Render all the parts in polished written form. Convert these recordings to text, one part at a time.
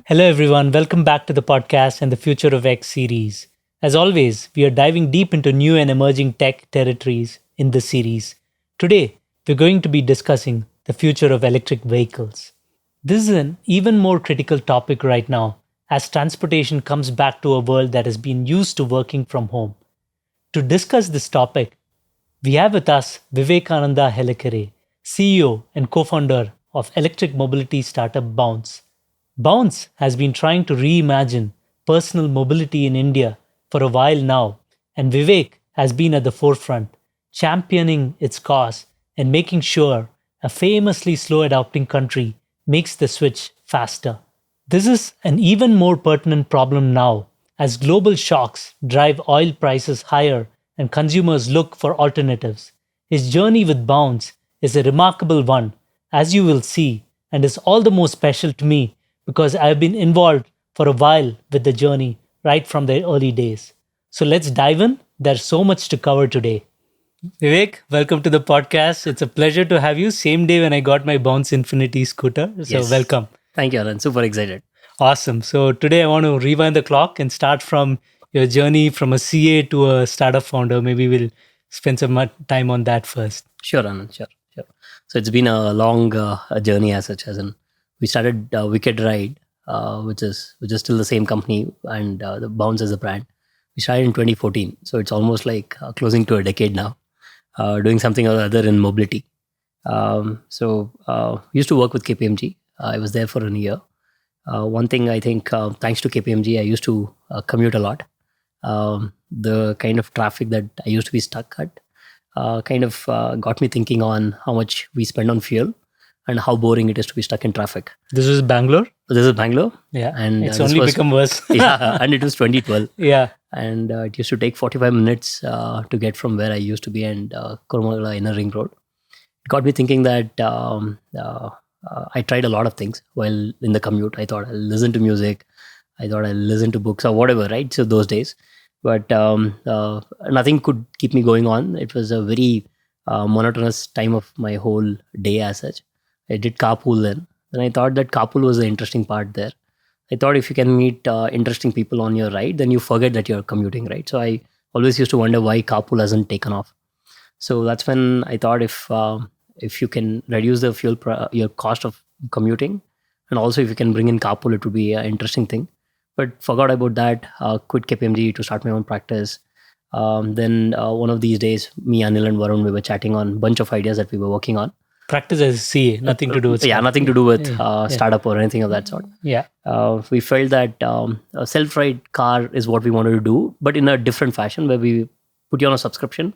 Hello, everyone. Welcome back to the podcast and the Future of X series. As always, we are diving deep into new and emerging tech territories in this series. Today, we're going to be discussing the future of electric vehicles. This is an even more critical topic right now as transportation comes back to a world that has been used to working from home. To discuss this topic, we have with us Vivekananda Helekere, CEO and co-founder of electric mobility startup Bounce. Bounce has been trying to reimagine personal mobility in India for a while now, and Vivek has been at the forefront, championing its cause and making sure a famously slow adopting country makes the switch faster. This is an even more pertinent problem now as global shocks drive oil prices higher and consumers look for alternatives. His journey with Bounce is a remarkable one, as you will see, and is all the more special to me because I have been involved for a while with the journey right from the early days. So let's dive in. There's so much to cover today. Vivek, welcome to the podcast. It's a pleasure to have you. Same day when I got my Bounce Infinity scooter. So Yes. welcome. Thank you, Alan. Super excited. Awesome. So today I want to rewind the clock and start from your journey from a CA to a startup founder. Maybe we'll spend some time on that first. Sure, Alan. Sure. So it's been a long journey as such. As in, we started Wicked Ride, which is still the same company, and the Bounce as a brand. We started in 2014, so it's almost like closing to a decade now, doing something or other in mobility. We used to work with KPMG. I was there for a year. One thing I think, thanks to KPMG, I used to commute a lot. The kind of traffic that I used to be stuck at got me thinking on how much we spend on fuel and how boring it is to be stuck in traffic. This is Bangalore. This is Bangalore. Yeah. And it's only become worse. Yeah, and it was 2012. Yeah. And it used to take 45 minutes to get from where I used to be and Koromangala Inner Ring Road. It got me thinking that I tried a lot of things while in the commute. I thought I'll listen to music. I thought I'll listen to books or whatever, right? So those days. But nothing could keep me going on. It was a very monotonous time of my whole day as such. I did carpool then. And I thought that carpool was the interesting part there. I thought if you can meet interesting people on your ride, then you forget that you're commuting, right? So I always used to wonder why carpool hasn't taken off. So that's when I thought if you can reduce the your cost of commuting, and also if you can bring in carpool, it would be an interesting thing. But forgot about that, quit KPMG to start my own practice. Then one of these days, me, Anil and Varun, we were chatting on a bunch of ideas that we were working on. Practice as CA, nothing to do with nothing to do with startup or anything of that sort. Yeah. We felt that a self-ride car is what we wanted to do, but in a different fashion where we put you on a subscription.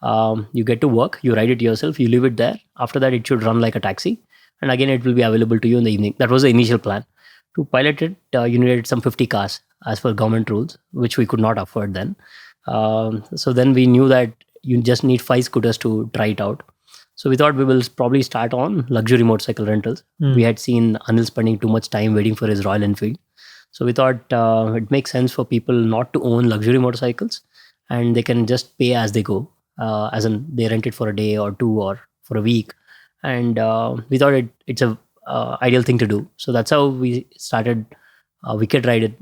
You get to work, you ride it yourself, you leave it there. After that, it should run like a taxi. And again, it will be available to you in the evening. That was the initial plan. To pilot it, you needed some 50 cars as per government rules, which we could not afford then. So then we knew that you just need 5 scooters to try it out. So we thought we will probably start on luxury motorcycle rentals. We had seen Anil spending too much time waiting for his Royal Enfield. So we thought it makes sense for people not to own luxury motorcycles and they can just pay as they go. As in they rent it for a day or two or for a week. And we thought it's a ideal thing to do. So that's how we started Wicked Ride.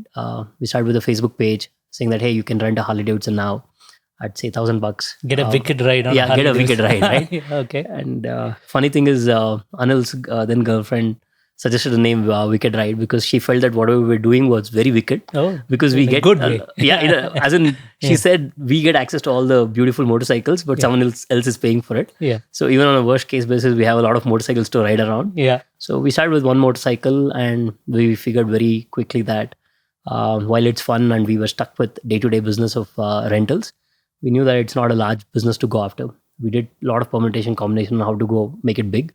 We started with a Facebook page saying that, hey, you can rent a Harley Davidson now at say $1,000. Get a wicked ride on Yeah, get a wicked ride, right? Yeah, okay. And funny thing is, Anil's then girlfriend suggested the name Wicked Ride because she felt that whatever we were doing was very wicked. Oh, because we in a get good way. As in she said we get access to all the beautiful motorcycles, but someone else is paying for it. Yeah. So even on a worst case basis, we have a lot of motorcycles to ride around. Yeah. So we started with one motorcycle, and we figured very quickly that while it's fun and we were stuck with day-to-day business of rentals, we knew that it's not a large business to go after. We did a lot of permutation combination on how to go make it big,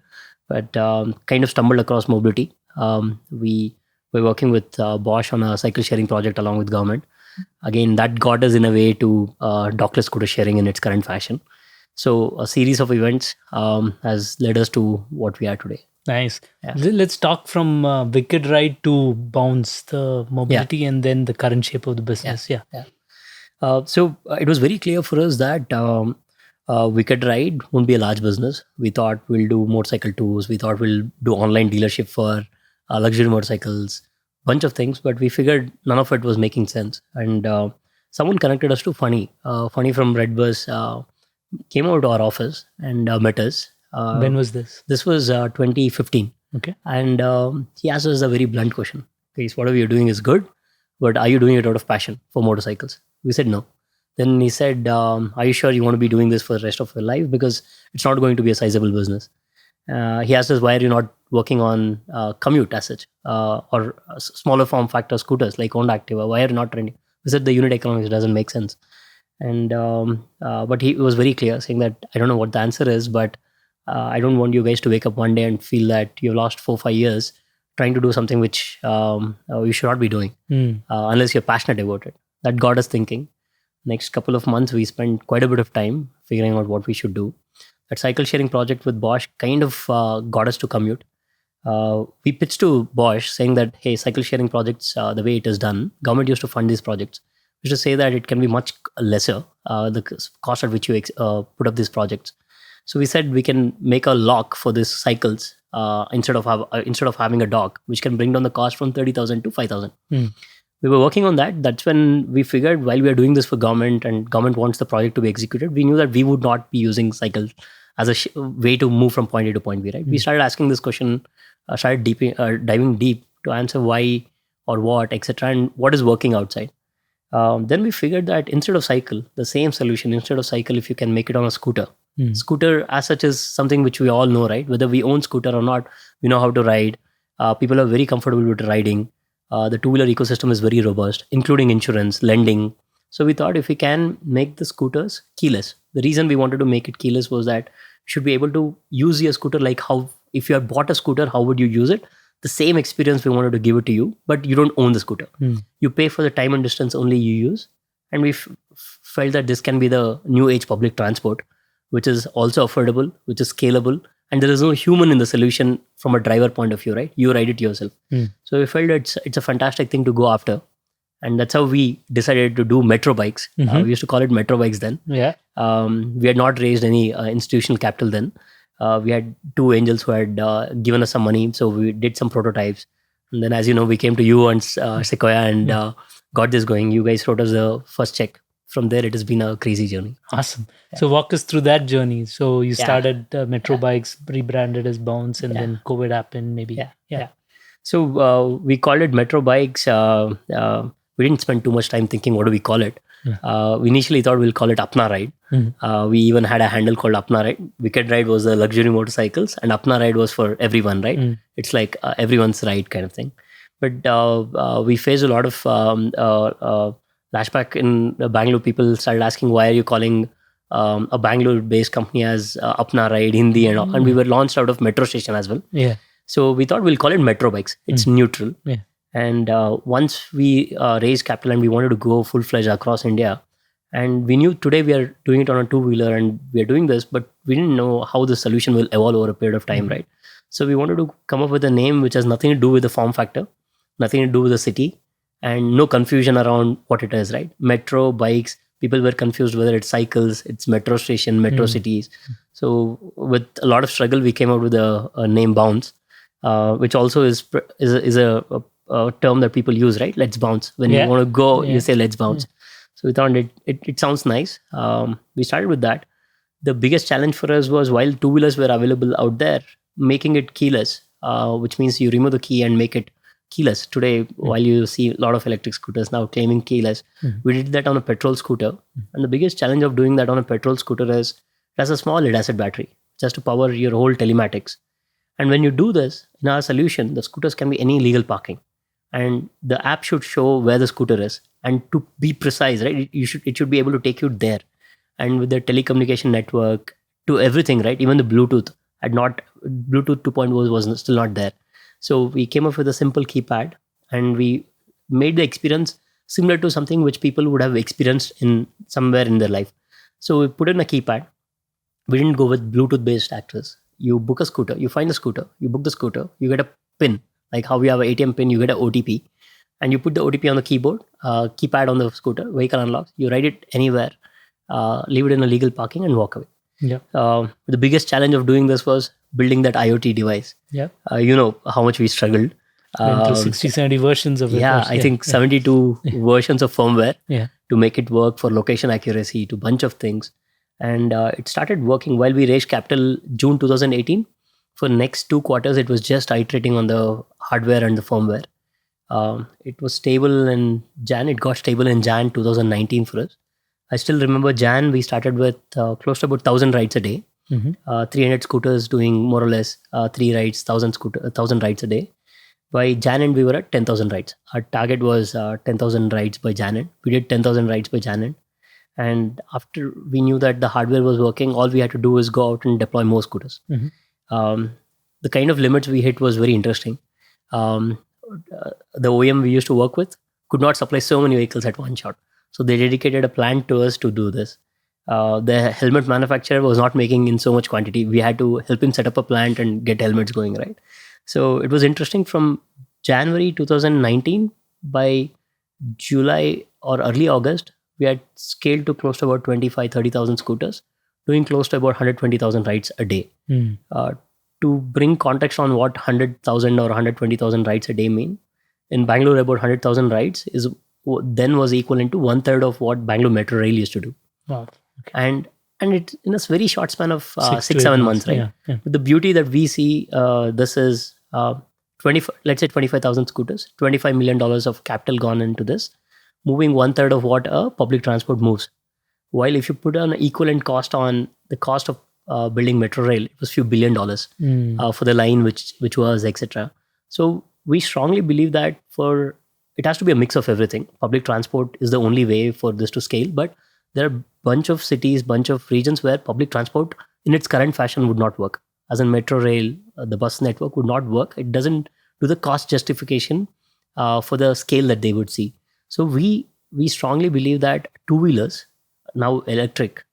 but kind of stumbled across mobility. We were working with Bosch on a cycle sharing project along with government. Again, that got us in a way to dockless scooter sharing in its current fashion. So a series of events has led us to what we are today. Nice. Yeah. Let's talk from Wicked Ride to Bounce, the mobility, and then the current shape of the business. Yeah. So it was very clear for us that Wicked Ride won't be a large business. We thought we'll do motorcycle tours. We thought we'll do online dealership for luxury motorcycles, bunch of things. But we figured none of it was making sense. And someone connected us to Funny. Funny from Redbus came over to our office and met us. When was this? This was 2015. Okay. And he asked us a very blunt question. Guys, whatever you're doing is good, but are you doing it out of passion for motorcycles? We said no. Then he said, are you sure you want to be doing this for the rest of your life? Because it's not going to be a sizable business. He asked us, why are you not working on commute as such, or smaller form factor scooters like Honda Activa? Why are you not trending? We said the unit economics doesn't make sense. And but he was very clear, saying that I don't know what the answer is, but I don't want you guys to wake up one day and feel that you've lost 4-5 years trying to do something which you should not be doing unless you're passionate about it. That got us thinking. Next couple of months, we spent quite a bit of time figuring out what we should do. That cycle sharing project with Bosch kind of got us to commute. We pitched to Bosch saying that, hey, cycle sharing projects, the way it is done, government used to fund these projects. We should say that it can be much lesser, the cost at which you put up these projects. So we said we can make a lock for these cycles instead of having a dock, which can bring down the cost from 30,000 to 5,000. We were working on that. That's when we figured, while we are doing this for government and government wants the project to be executed, we knew that we would not be using cycles as a way to move from point A to point B, right? We started asking this question, started diving deep to answer why or what, etc., and what is working outside. Then we figured that instead of cycle, the same solution, instead of cycle, if you can make it on a scooter. Scooter as such is something which we all know, right? Whether we own scooter or not, we know how to ride. People are very comfortable with riding. The two-wheeler ecosystem is very robust, including insurance, lending. So we thought if we can make the scooters keyless. The reason we wanted to make it keyless was that you should be able to use your scooter like how, if you had bought a scooter, how would you use it? The same experience we wanted to give it to you, but you don't own the scooter. You pay for the time and distance only you use. And we felt that this can be the new age public transport, which is also affordable, which is scalable. And there is no human in the solution from a driver point of view, right? You ride it yourself. So we felt it's a fantastic thing to go after. And that's how we decided to do metro bikes. We used to call it metro bikes then. Yeah. We had not raised any institutional capital then. We had two angels who had given us some money. So we did some prototypes. And then, as you know, we came to you and Sequoia and got this going. You guys wrote us the first check. From there, it has been a crazy journey. Awesome. Yeah. So walk us through that journey. So you started Metro Bikes, rebranded as Bounce, and then COVID happened maybe. Yeah. So we called it Metro Bikes. We didn't spend too much time thinking, what do we call it? We initially thought we'll call it Apna Ride. We even had a handle called Apna Ride. Wicked Ride was the luxury motorcycles and Apna Ride was for everyone, right? It's like everyone's ride kind of thing. But we faced a lot of flashback in Bangalore. People started asking, why are you calling a Bangalore-based company as Apna Ride, Hindi and all? And we were launched out of metro station as well. Yeah. So we thought we'll call it Metro Bikes. It's neutral. Yeah. And once we raised capital and we wanted to go full-fledged across India, and we knew today we are doing it on a two-wheeler and we are doing this, but we didn't know how the solution will evolve over a period of time, right? So we wanted to come up with a name which has nothing to do with the form factor, nothing to do with the city, and no confusion around what it is, right? Metro, bikes, people were confused whether it's cycles, it's metro station, metro cities. So with a lot of struggle, we came out with a name Bounce, which also is a term that people use, right? Let's bounce. When you want to go, you say let's bounce. So we thought it sounds nice. We started with that. The biggest challenge for us was, while two-wheelers were available out there, making it keyless, which means you remove the key and make it keyless. Today, while you see a lot of electric scooters now claiming keyless, we did that on a petrol scooter. And the biggest challenge of doing that on a petrol scooter is it has a small lead-acid battery just to power your whole telematics. And when you do this, in our solution, the scooters can be any legal parking. And the app should show where the scooter is. And to be precise, right, it should be able to take you there. And with the telecommunication network to everything, right, even the Bluetooth Bluetooth 2.0 was still not there. So we came up with a simple keypad and we made the experience similar to something which people would have experienced in somewhere in their life. So we put in a keypad. We didn't go with Bluetooth-based access. You book a scooter, you find a scooter, you book the scooter, you get a pin. Like how we have an ATM pin, you get an OTP. And you put the OTP on the keypad on the scooter, vehicle unlocks, you ride it anywhere, leave it in a legal parking and walk away. Yeah. The biggest challenge of doing this was building that IoT device. Yeah. You know how much we struggled. Went through 60, 70 versions of it. Yeah, I think 72 versions of firmware Yeah. to make it work for location accuracy, to bunch of things. And it started working while we raised capital June 2018. For next 2 quarters, it was just iterating on the hardware and the firmware. It was stable in Jan. It got stable in Jan 2019 for us. I still remember Jan, we started with close to about 1,000 rides a day. 300 scooters doing more or less 3 rides, 1,000 rides a day. By Jan end, we were at 10,000 rides. Our target was 10,000 rides by Jan end. We did 10,000 rides by Jan end. And after we knew that the hardware was working, all we had to do was go out and deploy more scooters. The kind of limits we hit was very interesting. The OEM we used to work with could not supply so many vehicles at one shot. So they dedicated a plant to us to do this. The helmet manufacturer was not making in so much quantity. We had to help him set up a plant and get helmets going, right? So it was interesting from January 2019, by July or early August, we had scaled to close to about 30,000 scooters, doing close to about 120,000 rides a day. To bring context on what 100,000 or 120,000 rides a day mean, in Bangalore, about 100,000 rides then was equivalent to 1/3 of what Bangalore Metro Rail used to do. Wow. Okay. And it in a very short span of 6 to 6-7 8 months, right? Yeah. But the beauty that we see, this is 25,000 scooters, $25 million of capital gone into this, moving 1/3 of what a public transport moves. While if you put an equivalent cost on the cost of building metro rail, it was few $1 billion for the line which was, etc. So we strongly believe that it has to be a mix of everything. Public transport is the only way for this to scale, but there are a bunch of cities, bunch of regions where public transport in its current fashion would not work. As in metro rail, the bus network would not work. It doesn't do the cost justification for the scale that they would see. So we strongly believe that two-wheelers, now electric,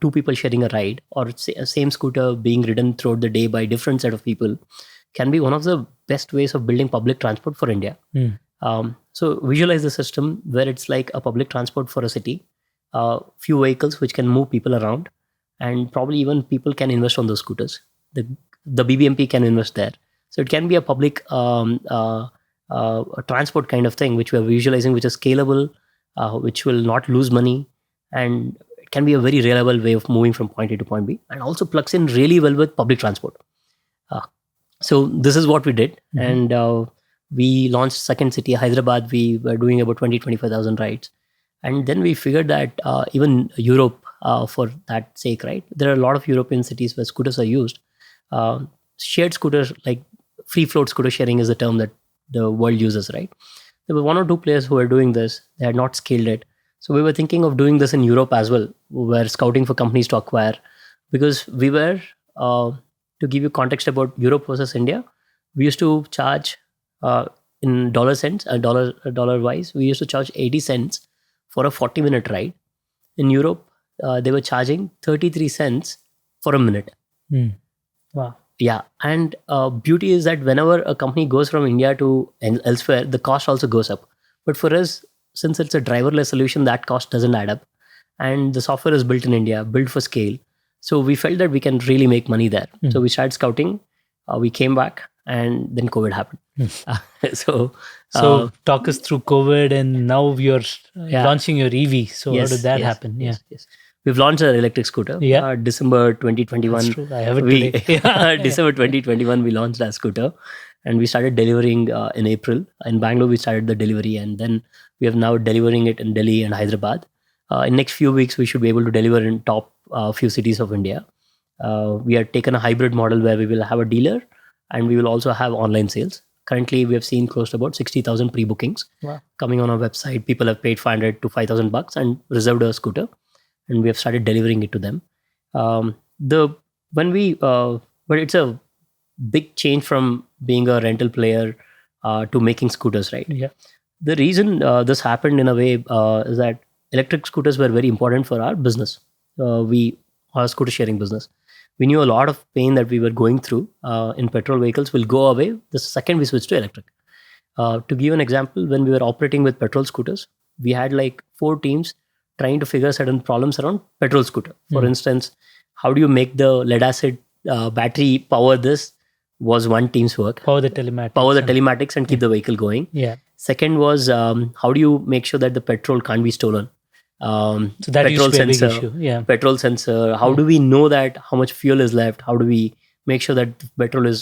2 people sharing a ride, or a same scooter being ridden throughout the day by different set of people, can be one of the best ways of building public transport for India. So visualize the system where it's like a public transport for a city, few vehicles which can move people around, and probably even people can invest on those scooters. The BBMP can invest there. So it can be a public a transport kind of thing, which we are visualizing, which is scalable, which will not lose money, and it can be a very reliable way of moving from point A to point B, and also plugs in really well with public transport. So this is what we did, and we launched second city, Hyderabad. We were doing about 25,000 rides, and then we figured that even Europe, for that sake, right? There are a lot of European cities where scooters are used. Shared scooters, like free float scooter sharing, is the term that the world uses, right? There were 1 or 2 players who were doing this. They had not scaled it. So we were thinking of doing this in Europe as well. We were scouting for companies to acquire, because we were, to give you context about Europe versus India, we used to charge in dollar cents, dollar wise, we used to charge 80 cents for a 40-minute ride. In Europe, they were charging 33 cents for a minute. Wow. Yeah, and beauty is that whenever a company goes from India to elsewhere, the cost also goes up. But for us, since it's a driverless solution, that cost doesn't add up. And the software is built in India, built for scale. So we felt that we can really make money there. So we started scouting. We came back, and then COVID happened. So talk us through COVID, and now you're launching your EV. So how did that happen? Yes. We've launched our electric scooter. December 2021. That's true. I have it today. December 2021, we launched our scooter, and we started delivering in April. In Bangalore, we started the delivery, and then we are now delivering it in Delhi and Hyderabad. In next few weeks, we should be able to deliver in top few cities of India. We have taken a hybrid model where we will have a dealer, and we will also have online sales. Currently, we have seen close to about 60,000 pre-bookings coming on our website. People have paid $500 to $5,000 and reserved a scooter, and we have started delivering it to them. But it's a big change from being a rental player to making scooters, right? Yeah. The reason this happened in a way is that electric scooters were very important for our business. Our scooter sharing business. We knew a lot of pain that we were going through in petrol vehicles will go away the second we switched to electric. To give you an example, when we were operating with petrol scooters, we had like 4 teams trying to figure certain problems around petrol scooter. For instance, how do you make the lead acid battery power this was one team's work. Power the telematics. Telematics and keep the vehicle going. Yeah. Second was how do you make sure that the petrol can't be stolen? So that petrol used to be a big sensor. issue. Yeah. Petrol sensor. How do we know that how much fuel is left? How do we make sure that the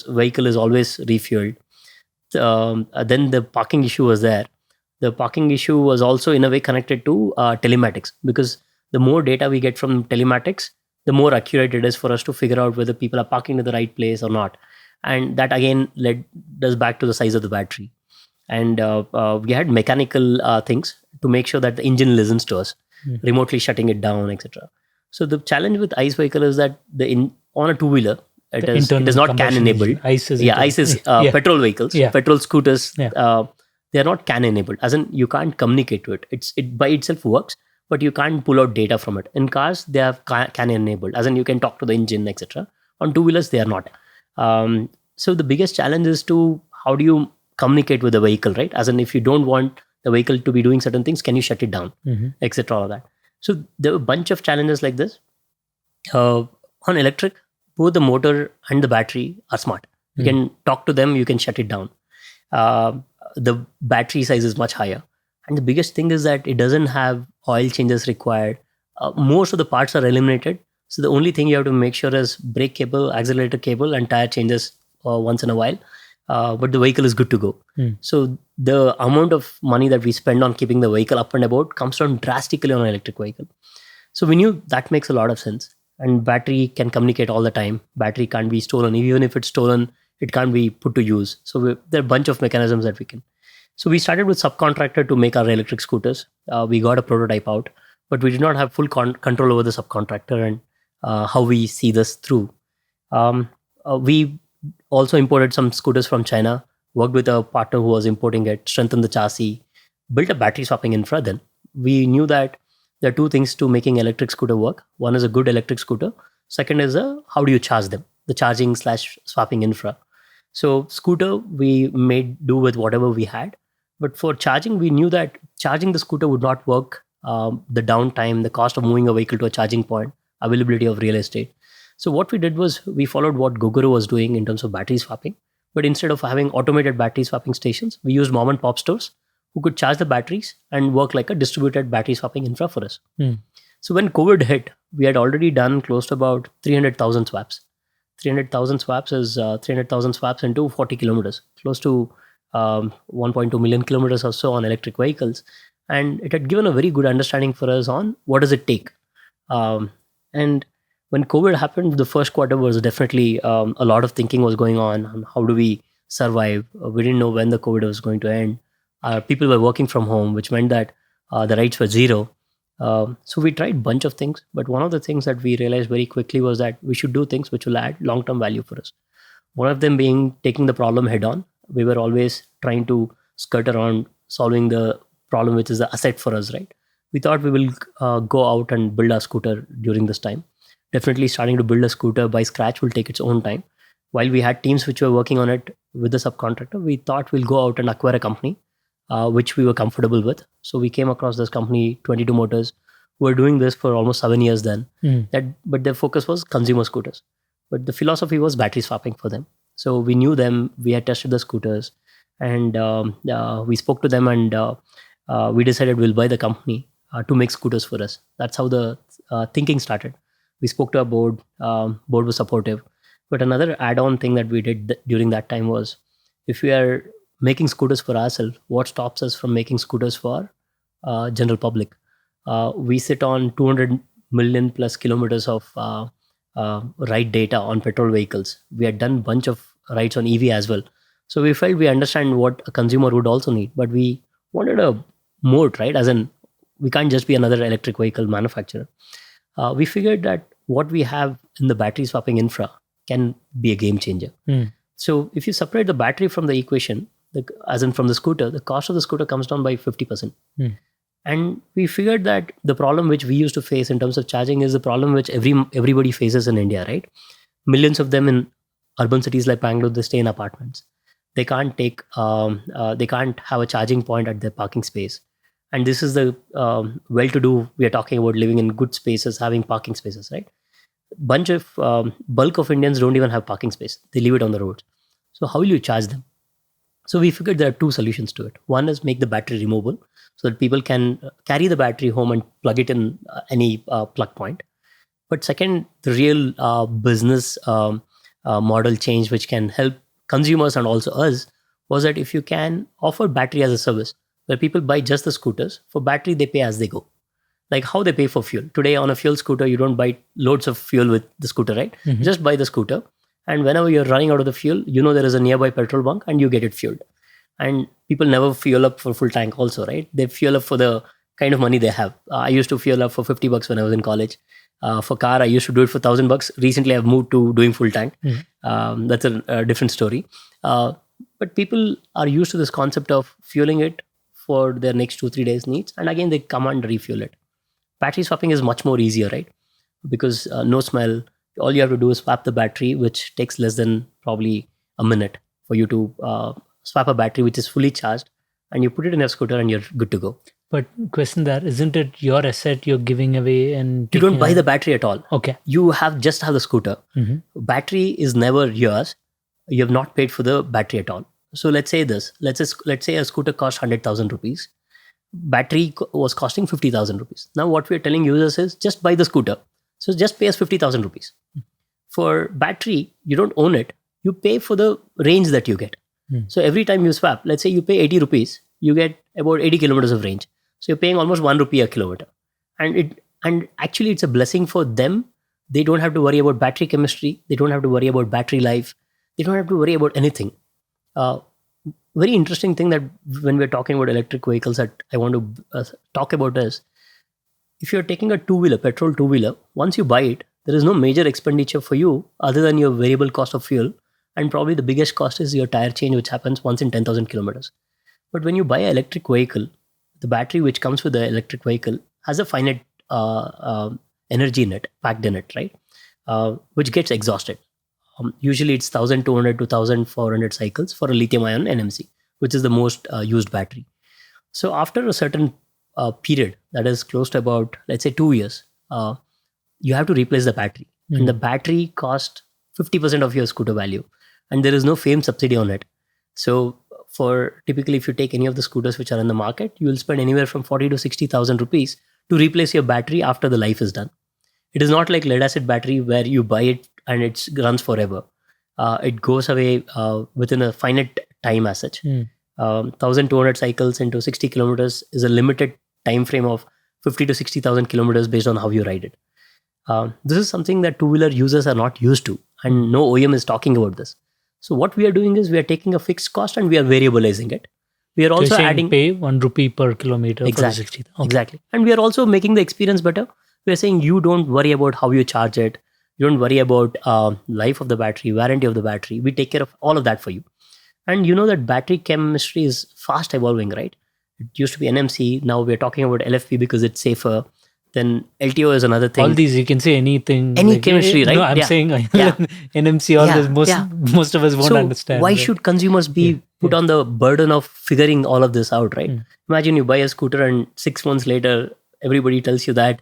vehicle is always refueled? Then the parking issue was there. The parking issue was also in a way connected to telematics, because the more data we get from telematics, the more accurate it is for us to figure out whether people are parking in the right place or not. And that again led us back to the size of the battery. And we had mechanical things to make sure that the engine listens to us, remotely shutting it down, etc. So the challenge with ICE vehicle is that on a two-wheeler, it is not CAN enabled. ICE is petrol vehicles, petrol scooters. Yeah. They are not CAN enabled, as in you can't communicate to it. It by itself works, but you can't pull out data from it. In cars, they have CAN enabled, as in you can talk to the engine, etc. On two-wheelers, they are not. So the biggest challenge is to how do you communicate with the vehicle, right? As in, if you don't want the vehicle to be doing certain things, can you shut it down, etc. All of that. So there are a bunch of challenges like this. On electric, both the motor and the battery are smart. You can talk to them, you can shut it down. The battery size is much higher. And the biggest thing is that it doesn't have oil changes required. Most of the parts are eliminated. So the only thing you have to make sure is brake cable, accelerator cable, and tire changes once in a while. But the vehicle is good to go. So the amount of money that we spend on keeping the vehicle up and about comes down drastically on an electric vehicle. So we knew that makes a lot of sense. And battery can communicate all the time. Battery can't be stolen. Even if it's stolen, it can't be put to use. So there are a bunch of mechanisms that we can. So we started with subcontractor to make our electric scooters. We got a prototype out, but we did not have full control over the subcontractor and how we see this through. We also imported some scooters from China, worked with a partner who was importing it, strengthened the chassis, built a battery swapping infra. Then we knew that there are two things to making electric scooter work. One is a good electric scooter. Second is how do you charge them? The charging / swapping infra. So scooter, we made do with whatever we had. But for charging, we knew that charging the scooter would not work. The downtime, the cost of moving a vehicle to a charging point, availability of real estate. So what we did was we followed what Gogoro was doing in terms of battery swapping. But instead of having automated battery swapping stations, we used mom and pop stores who could charge the batteries and work like a distributed battery swapping infra for us. So when COVID hit, we had already done close to about 300,000 swaps. 300,000 swaps is 300,000 swaps into 40 kilometers, close to 1.2 million kilometers or so on electric vehicles. And it had given a very good understanding for us on what does it take. And when COVID happened, the first quarter was definitely a lot of thinking was going on how do we survive. We didn't know when the COVID was going to end. People were working from home, which meant that the rides were zero. So we tried a bunch of things, but one of the things that we realized very quickly was that we should do things which will add long-term value for us. One of them being taking the problem head on. We were always trying to skirt around solving the problem, which is the asset for us, right? We thought we will go out and build a scooter during this time. Definitely starting to build a scooter by scratch will take its own time. While we had teams which were working on it with the subcontractor, we thought we'll go out and acquire a company, which we were comfortable with. So we came across this company, 22 Motors, who were doing this for almost 7 years then. But their focus was consumer scooters. But the philosophy was battery swapping for them. So we knew them, we had tested the scooters, and we spoke to them, and we decided we'll buy the company to make scooters for us. That's how the thinking started. We spoke to our board. Board was supportive. But another add-on thing that we did during that time was, if we are making scooters for ourselves, what stops us from making scooters for general public? We sit on 200 million plus kilometers of ride data on petrol vehicles. We had done a bunch of rides on EV as well. So we felt we understand what a consumer would also need, but we wanted a moat, right? As in, we can't just be another electric vehicle manufacturer. We figured that what we have in the battery swapping infra can be a game changer. So if you separate the battery from the equation, as in from the scooter, the cost of the scooter comes down by 50%. And we figured that the problem which we used to face in terms of charging is the problem which everybody faces in India, right? Millions of them in urban cities like Bangalore, they stay in apartments. They can't they can't have a charging point at their parking space. And this is the well-to-do, we are talking about living in good spaces, having parking spaces, right? bunch of bulk of Indians don't even have parking space. They leave it on the roads. So how will you charge them? So we figured there are two solutions to it. One is make the battery removable so that people can carry the battery home and plug it in any plug point. But second, the real business model change, which can help consumers and also us, was that if you can offer battery as a service, where people buy just the scooters, for battery they pay as they go. Like how they pay for fuel. Today on a fuel scooter, you don't buy loads of fuel with the scooter, right? Mm-hmm. Just buy the scooter. And whenever you're running out of the fuel, you know there is a nearby petrol bunk and you get it fueled. And people never fuel up for full tank also, right? They fuel up for the kind of money they have. I used to fuel up for $50 when I was in college. For car, I used to do it for $1,000. Recently, I've moved to doing full tank. Mm-hmm. That's a different story. But people are used to this concept of fueling it for their next 2-3 days needs. And again, they come and refuel it. Battery swapping is much more easier, right? Because no smell. All you have to do is swap the battery, which takes less than probably a minute for you to swap a battery which is fully charged, and you put it in your scooter and you're good to go. But question there, isn't it your asset you're giving away and you don't buy the battery at all? Okay. You just have the scooter. Mm-hmm. Battery is never yours. You have not paid for the battery at all. So let's say this. Let's say a scooter costs 100,000 rupees. Battery was costing 50,000 rupees. Now what we're telling users is just buy the scooter. So just pay us 50,000 rupees. For battery, you don't own it. You pay for the range that you get. So every time you swap, let's say you pay 80 rupees, you get about 80 kilometers of range. So you're paying almost 1 rupee a kilometer. And actually it's a blessing for them. They don't have to worry about battery chemistry. They don't have to worry about battery life. They don't have to worry about anything. Very interesting thing that when we're talking about electric vehicles that I want to talk about is, if you're taking a two-wheeler, petrol two-wheeler, once you buy it, there is no major expenditure for you other than your variable cost of fuel. And probably the biggest cost is your tire change, which happens once in 10,000 kilometers. But when you buy an electric vehicle, the battery which comes with the electric vehicle has a finite energy in it, packed in it, right? Which gets exhausted. Usually it's 1,200 to 1,400 cycles for a lithium-ion NMC, which is the most used battery. So after a certain period, that is close to about, let's say 2 years, you have to replace the battery. And the battery costs 50% of your scooter value. And there is no FAME subsidy on it. So for typically, if you take any of the scooters which are in the market, you will spend anywhere from 40 to 60,000 rupees to replace your battery after the life is done. It is not like lead acid battery where you buy it and it runs forever. It goes away within a finite time as such. 1,200 cycles into 60 kilometers is a limited time frame of 50 to 60,000 kilometers based on how you ride it. This is something that two-wheeler users are not used to, and no OEM is talking about this. So what we are doing is we are taking a fixed cost and we are variabilizing it. We are also adding pay 1 rupee per kilometer for 60. Okay. Exactly. And we are also making the experience better. We are saying you don't worry about how you charge it. You don't worry about life of the battery, warranty of the battery. We take care of all of that for you. And you know that battery chemistry is fast evolving, right? It used to be NMC. Now we're talking about LFP because it's safer. Then LTO is another thing. All these, you can say anything. Any chemistry, right? No, I'm saying NMC, all this, most of us won't understand. Why should consumers be put on the burden of figuring all of this out, right? Imagine you buy a scooter and 6 months later, everybody tells you that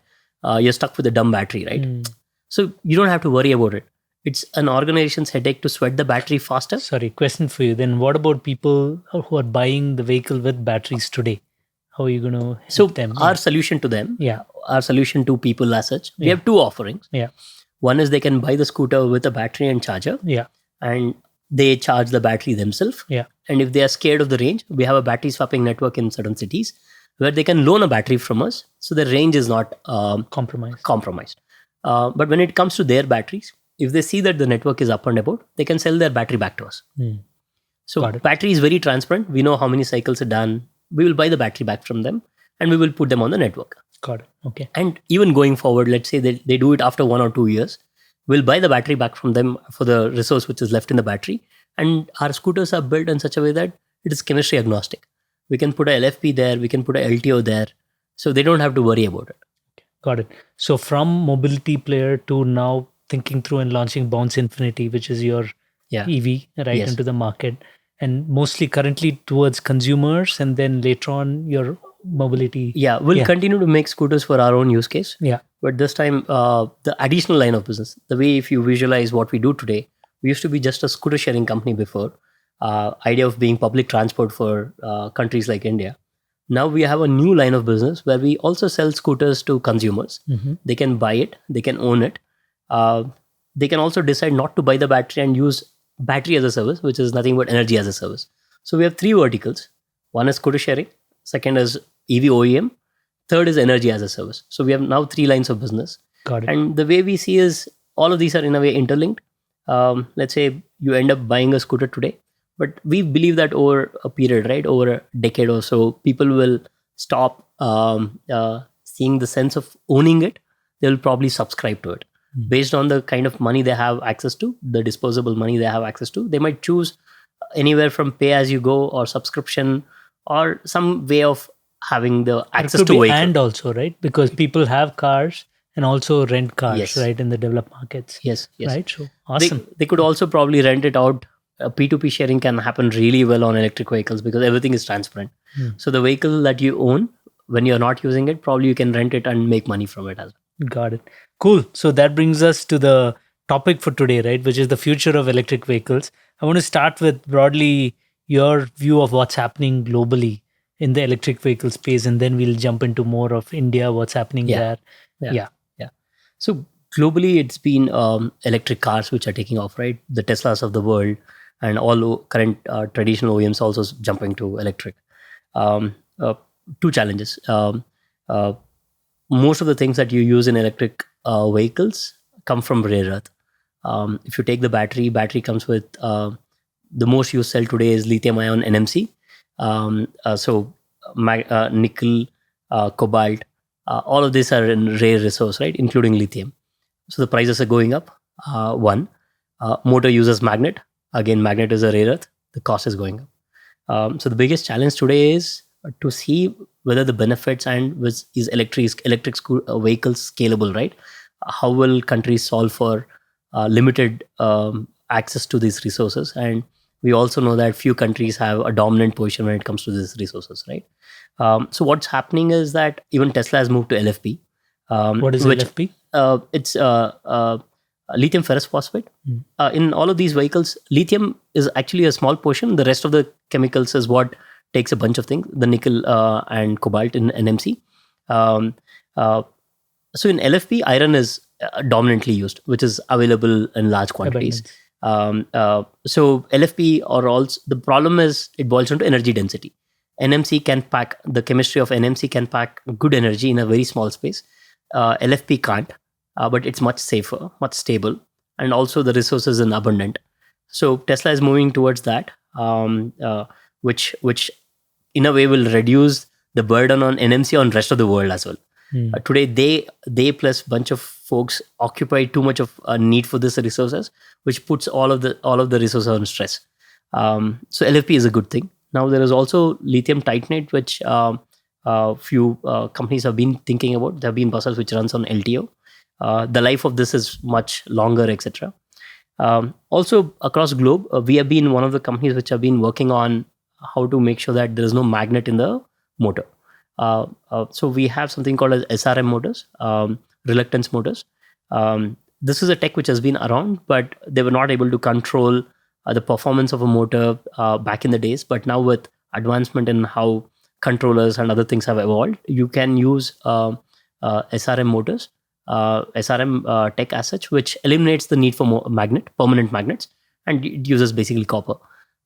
you're stuck with a dumb battery, right? So you don't have to worry about it. It's an organization's headache to sweat the battery faster. Sorry, question for you. Then what about people who are buying the vehicle with batteries today? How are you going to help them? Our solution to them, our solution to people as such, we have two offerings. One is they can buy the scooter with a battery and charger. And they charge the battery themselves. And if they are scared of the range, we have a battery swapping network in certain cities where they can loan a battery from us. So the range is not compromised. But when it comes to their batteries, if they see that the network is up and about, they can sell their battery back to us. So battery is very transparent. We know how many cycles are done. We will buy the battery back from them and we will put them on the network. Got it. Okay. And even going forward, let's say they do it after 1 or 2 years, we'll buy the battery back from them for the resource which is left in the battery. And our scooters are built in such a way that it is chemistry agnostic. We can put a LFP there, we can put a LTO there. So they don't have to worry about it. Got it. So from mobility player to now thinking through and launching Bounce Infinity, which is your EV into the market, and mostly currently towards consumers, and then later on your mobility. We'll continue to make scooters for our own use case. But this time, the additional line of business, the way if you visualize what we do today, we used to be just a scooter sharing company before. Idea of being public transport for countries like India. Now we have a new line of business where we also sell scooters to consumers. They can buy it, they can own it. They can also decide not to buy the battery and use battery as a service, which is nothing but energy as a service. So we have three verticals. One is scooter sharing, second is EV OEM, third is energy as a service. So we have now three lines of business. Got it. And the way we see is all of these are in a way interlinked. Let's say you end up buying a scooter today, but we believe that over a period, right, over a decade or so, people will stop seeing the sense of owning it. They'll probably subscribe to it. Based on the kind of money they have access to, the disposable money they have access to. They might choose anywhere from pay as you go or subscription or some way of having the access to vehicle. And also, right? Because people have cars and also rent cars, Yes. right, in the developed markets. Yes. Right? So, awesome. They could also probably rent it out. P2P sharing can happen really well on electric vehicles because everything is transparent. So the vehicle that you own, when you're not using it, probably you can rent it and make money from it as well. Got it. Cool. So that brings us to the topic for today, right? Which is the future of electric vehicles. I want to start with broadly your view of what's happening globally in the electric vehicle space, and then we'll jump into more of India, what's happening there. Yeah. So globally, it's been electric cars which are taking off, right? The Teslas of the world and all current traditional OEMs also jumping to electric. Two challenges. Most of the things that you use in electric vehicles come from rare earth. If you take the battery comes with the most used cell today is lithium-ion NMC. Nickel, cobalt, all of these are in rare resource, right? Including lithium. So the prices are going up. One, motor uses magnet. Again, magnet is a rare earth. The cost is going up. So the biggest challenge today is to see whether the benefits and is electric vehicles scalable, right? How will countries solve for limited access to these resources? And we also know that few countries have a dominant position when it comes to these resources, right? So what's happening is that even Tesla has moved to LFP. What is LFP? It's lithium ferrous phosphate. In all of these vehicles, lithium is actually a small portion. The rest of the chemicals is what takes a bunch of things, the nickel and cobalt in NMC. So in LFP, iron is dominantly used, which is available in large quantities. So LFP or also, the problem is it boils down to energy density. NMC can pack, the chemistry of NMC can pack good energy in a very small space. LFP can't, but it's much safer, much stable, and also the resources are abundant. So Tesla is moving towards that, which in a way will reduce the burden on NMC on rest of the world as well. Today, they plus bunch of folks occupy too much of a need for these resources, which puts all of the resources on stress. So LFP is a good thing. Now there is also lithium titanate, which few companies have been thinking about. There have been buses which runs on LTO. The life of this is much longer, etc. Also across globe, we have been one of the companies which have been working on how to make sure that there is no magnet in the motor. So we have something called as SRM motors, reluctance motors. This is a tech which has been around, but they were not able to control the performance of a motor back in the days. But now with advancement in how controllers and other things have evolved, you can use SRM motors, SRM tech as such, which eliminates the need for permanent magnets, and it uses basically copper.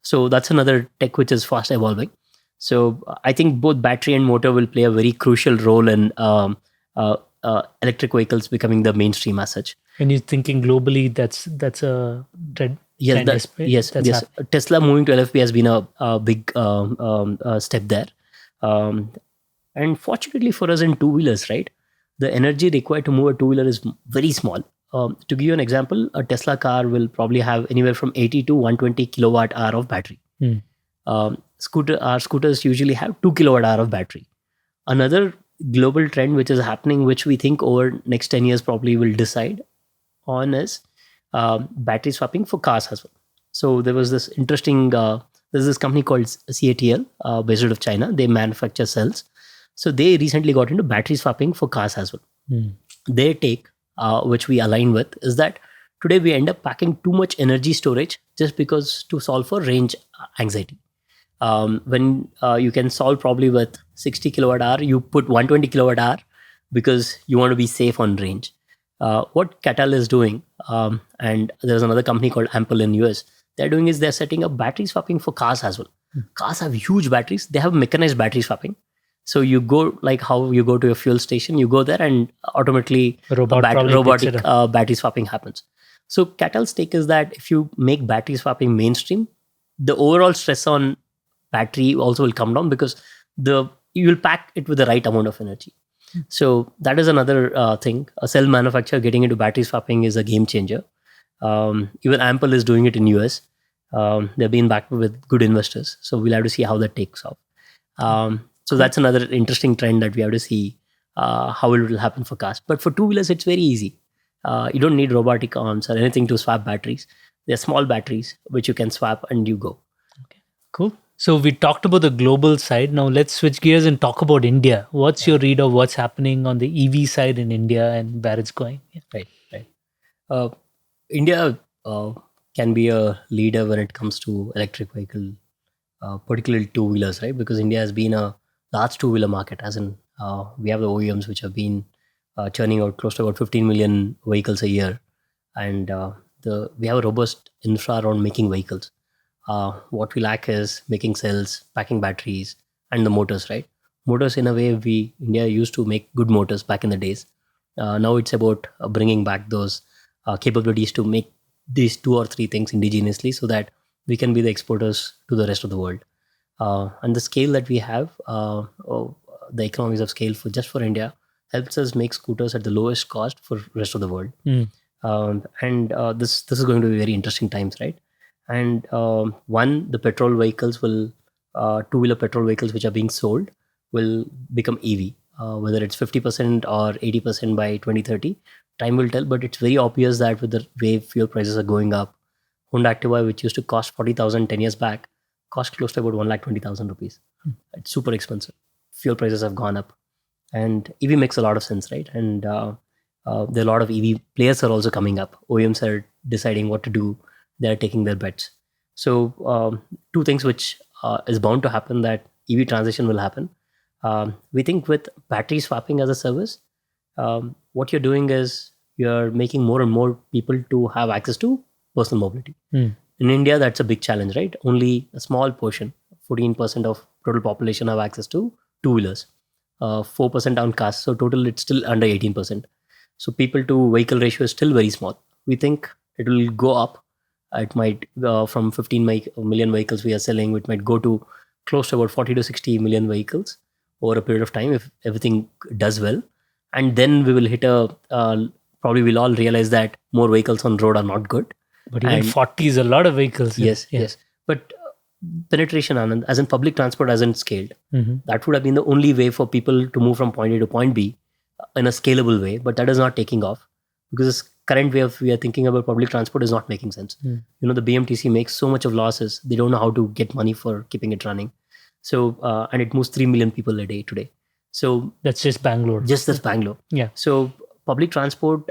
So that's another tech which is fast evolving. So I think both battery and motor will play a very crucial role in electric vehicles becoming the mainstream as such. When you're thinking globally, that's a trend. Yes. Happening. Tesla moving to LFP has been a big step there. And fortunately for us in two-wheelers, right, the energy required to move a two-wheeler is very small. To give you an example, a Tesla car will probably have anywhere from 80 to 120 kilowatt hour of battery. Scooters usually have 2 kilowatt hour of battery. Another global trend which is happening, which we think over next 10 years probably will decide on, is battery swapping for cars as well. So there was this interesting, there's this company called CATL based out of China. They manufacture cells. So they recently got into battery swapping for cars as well. their take, which we align with, is that today we end up packing too much energy storage just because to solve for range anxiety. When you can solve probably with 60 kilowatt hour, you put 120 kilowatt hour because you want to be safe on range. What Catal is doing, and there's another company called Ample in US, they're doing is they're setting up battery swapping for cars as well. Cars have huge batteries. They have mechanized battery swapping. So you go like how you go to a fuel station, you go there and automatically robotic battery swapping happens. So Catal's take is that if you make battery swapping mainstream, the overall stress on battery also will come down because you will pack it with the right amount of energy. So that is another thing. A cell manufacturer getting into battery swapping is a game changer. Even Ample is doing it in US. They've been backed with good investors. So we'll have to see how that takes off. So that's another interesting trend that we have to see how it will happen for cars. But for two-wheelers, it's very easy. You don't need robotic arms or anything to swap batteries. They're small batteries which you can swap and you go. Okay, cool. So we talked about the global side. Now let's switch gears and talk about India. What's your read of what's happening on the EV side in India and where it's going? Yeah. Right. India can be a leader when it comes to electric vehicle, particularly two-wheelers, right? Because India has been a large two-wheeler market, as in we have the OEMs which have been churning out close to about 15 million vehicles a year. And we have a robust infra around making vehicles. What we lack is making cells, packing batteries, and the motors, right? Motors, in a way, India used to make good motors back in the days. Now it's about bringing back those capabilities to make these 2 or 3 things indigenously so that we can be the exporters to the rest of the world. And the scale that we have, the economies of scale for India, helps us make scooters at the lowest cost for rest of the world. This is going to be very interesting times, right? And the petrol vehicles two-wheeler petrol vehicles which are being sold will become EV, whether it's 50% or 80% by 2030. Time will tell, but it's very obvious that with the way fuel prices are going up, Honda Activa, which used to cost 40,000 10 years back, cost close to about 1,20,000 rupees. It's super expensive. Fuel prices have gone up. And EV makes a lot of sense, right? And there are a lot of EV players are also coming up. OEMs are deciding what to do. They're taking their bets. So 2 things which is bound to happen, that EV transition will happen. We think with battery swapping as a service, what you're doing is you're making more and more people to have access to personal mobility. In India, that's a big challenge, right? Only a small portion, 14% of total population have access to two-wheelers, 4% on cars. So total, it's still under 18%. So people to vehicle ratio is still very small. We think it will go up. It might from 15 million vehicles we are selling, it might go to close to about 40 to 60 million vehicles over a period of time if everything does well. And then we will hit probably we'll all realize that more vehicles on road are not good. But even 40 is a lot of vehicles. Yes. But penetration, Anand, as in public transport hasn't scaled. That would have been the only way for people to move from point A to point B in a scalable way. But that is not taking off because this current way we are thinking about public transport is not making sense. The BMTC makes so much of losses. They don't know how to get money for keeping it running. So, and it moves 3 million people a day today. So that's just Bangalore. That's Bangalore. Yeah. So public transport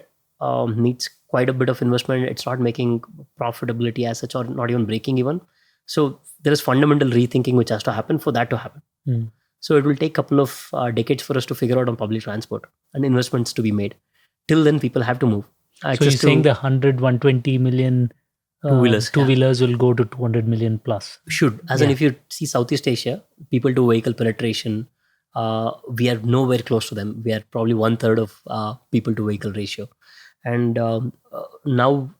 needs quite a bit of investment. It's not making profitability as such, or not even breaking even. So there is fundamental rethinking which has to happen for that to happen. So it will take a couple of decades for us to figure out on public transport and investments to be made. Till then, people have to move. So you're saying the 120 million two-wheelers will go to 200 million plus? Should. As in, if you see Southeast Asia, people to vehicle penetration, we are nowhere close to them. We are probably 1/3 of people to vehicle ratio. And now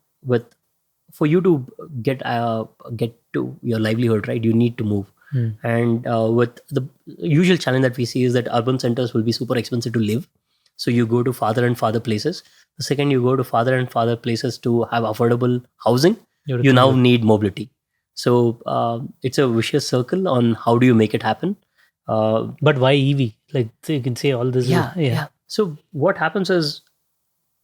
for you to get to your livelihood, right, you need to move. And with the usual challenge that we see is that urban centers will be super expensive to live. So you go to farther and farther places. The second you go to farther and farther places to have affordable housing, you now need mobility. So it's a vicious circle on how do you make it happen. But why EV? Like, so you can say all this. Yeah. So what happens is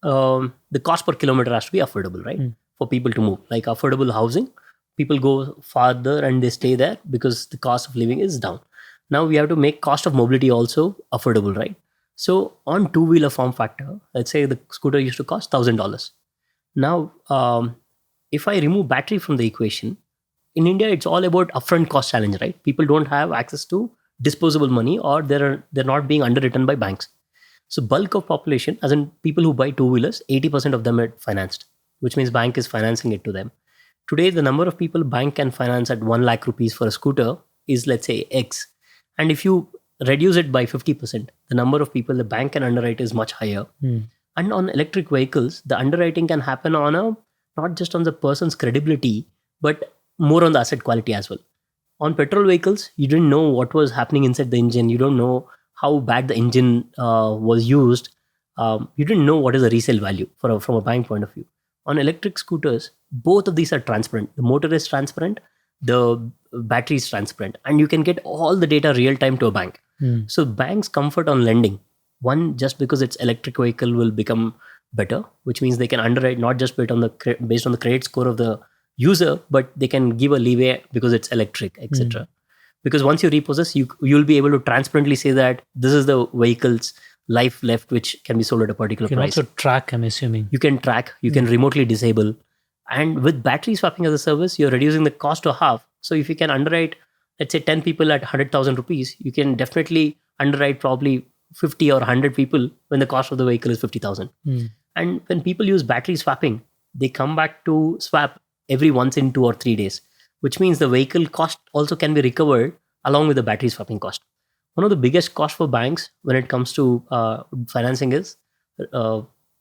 the cost per kilometer has to be affordable, right? For people to move. Like affordable housing, people go farther and they stay there because the cost of living is down. Now we have to make cost of mobility also affordable, right? So on two-wheeler form factor, let's say the scooter used to cost $1,000. Now, if I remove battery from the equation, in India, it's all about upfront cost challenge, right? People don't have access to disposable money, or they're not being underwritten by banks. So bulk of population, as in people who buy two-wheelers, 80% of them are financed, which means bank is financing it to them. Today, the number of people bank can finance at 1 lakh rupees for a scooter is, let's say, X. And if you reduce it by 50%, the number of people the bank can underwrite is much higher. And on electric vehicles, the underwriting can happen on not just on the person's credibility, but more on the asset quality as well. On petrol vehicles, you didn't know what was happening inside the engine. You don't know how bad the engine was used. You didn't know what is the resale value from a bank point of view. On electric scooters, both of these are transparent. The motor is transparent, the battery is transparent, and you can get all the data real time to a bank. So banks' comfort on lending, one, just because it's electric vehicle will become better, which means they can underwrite not just based on the credit score of the user, but they can give a leeway because it's electric, etc. Because once you repossess, you'll be able to transparently say that this is the vehicle's life left, which can be sold at a particular price. You can also track, I'm assuming. You can track, you can remotely disable. And with battery swapping as a service, you're reducing the cost to half. So if you can underwrite, let's say 10 people at 100,000 rupees, you can definitely underwrite probably 50 or 100 people when the cost of the vehicle is 50,000. And when people use battery swapping, they come back to swap every once in 2 or 3 days, which means the vehicle cost also can be recovered along with the battery swapping cost. One of the biggest costs for banks when it comes to financing is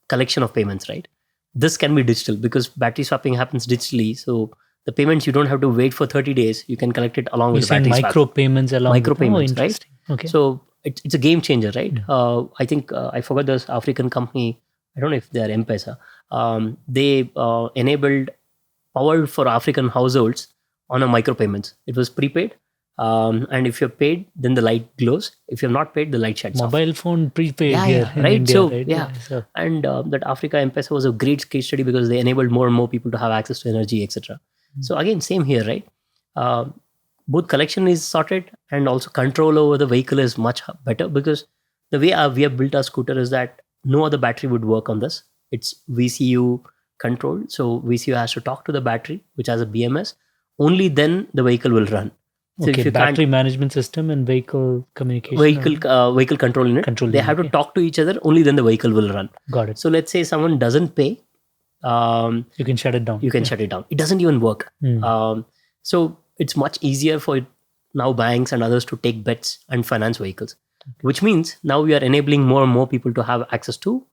collection of payments, right? This can be digital because battery swapping happens digitally. So the payments, you don't have to wait for 30 days. You can collect it along with the battery swap. Micro payments along Micro payments, right? Okay. So it's a game changer, right? I think I forgot this African company. I don't know if they are M-Pesa. They enabled power for African households on a micro payments. It was prepaid. And if you're paid, then the light glows. If you're not paid, the light shuts off. Mobile phone prepaid here in right? India, So, right? So. And that Africa M-Pesa was a great case study because they enabled more and more people to have access to energy, etc. So again, same here, right? Both collection is sorted and also control over the vehicle is much better because the way we have built our scooter is that no other battery would work on this. It's VCU controlled. So VCU has to talk to the battery, which has a BMS. Only then the vehicle will run. So okay, if you battery management system and vehicle communication. Vehicle control unit. They have to talk to each other. Only then the vehicle will run. Got it. So let's say someone doesn't pay. You can shut it down. You can shut it down. It doesn't even work. So it's much easier for now banks and others to take bets and finance vehicles, which means now we are enabling more and more people to have access to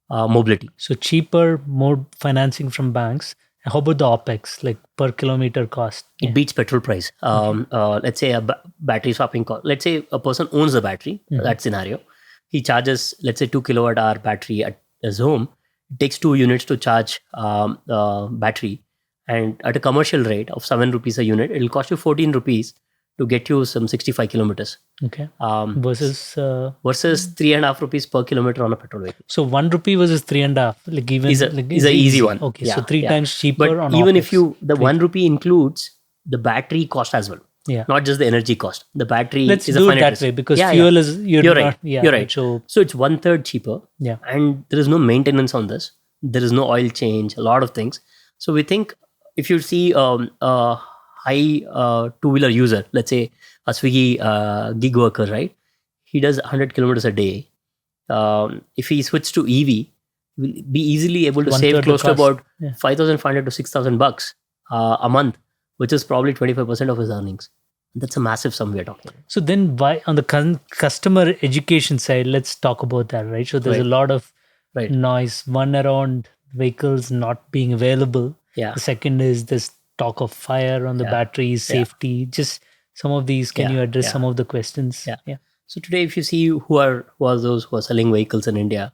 mobility. So cheaper, more financing from banks. How about the OPEX, like per kilometer cost? It beats petrol price. Let's say a battery swapping cost. Let's say a person owns the battery, that scenario. He charges, let's say 2 kilowatt hour battery at his home. It takes 2 units to charge battery. And at a commercial rate of 7 rupees a unit, it will cost you 14 rupees to get you some 65 kilometers. Okay. Versus 3.5 rupees per kilometer on a petrol vehicle. So 1 rupee versus 3.5, like even is an easy one. Okay, so 3 times cheaper. But on even OPEX. if the 1 rupee includes the battery cost as well. Yeah. Not just the energy cost. The battery Let's is do a it finite that risk. way because fuel is you're right. Yeah, you're right. So it's 1/3 cheaper. Yeah. And there is no maintenance on this. There is no oil change. A lot of things. So we think if you see a high two-wheeler user, let's say a Swiggy gig worker, right? He does 100 kilometers a day. If he switches to EV, he will be easily able to save close to about 5,500 to 6,000 bucks a month, which is probably 25% of his earnings. That's a massive sum we are talking about. So then why on the customer education side, let's talk about that, right? So there's a lot of noise, one around vehicles not being available. Yeah. The second is this talk of fire on the batteries, safety, just some of these. Can you address some of the questions? Yeah. So today, if you see who are those who are selling vehicles in India,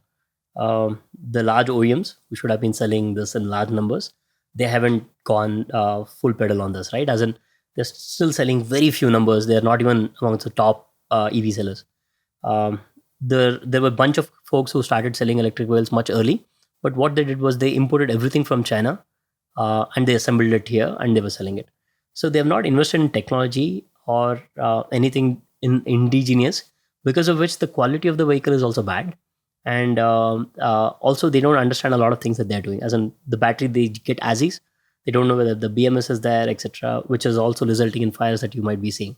the large OEMs who should have been selling this in large numbers, they haven't gone full pedal on this, right? As in, they're still selling very few numbers. They're not even amongst the top EV sellers. There were a bunch of folks who started selling electric vehicles much early, but what they did was they imported everything from China and they assembled it here and they were selling it. So they have not invested in technology or anything indigenous, because of which the quality of the vehicle is also bad. And also they don't understand a lot of things that they're doing. As in the battery, they get ASIs. They don't know whether the BMS is there, etc., which is also resulting in fires that you might be seeing.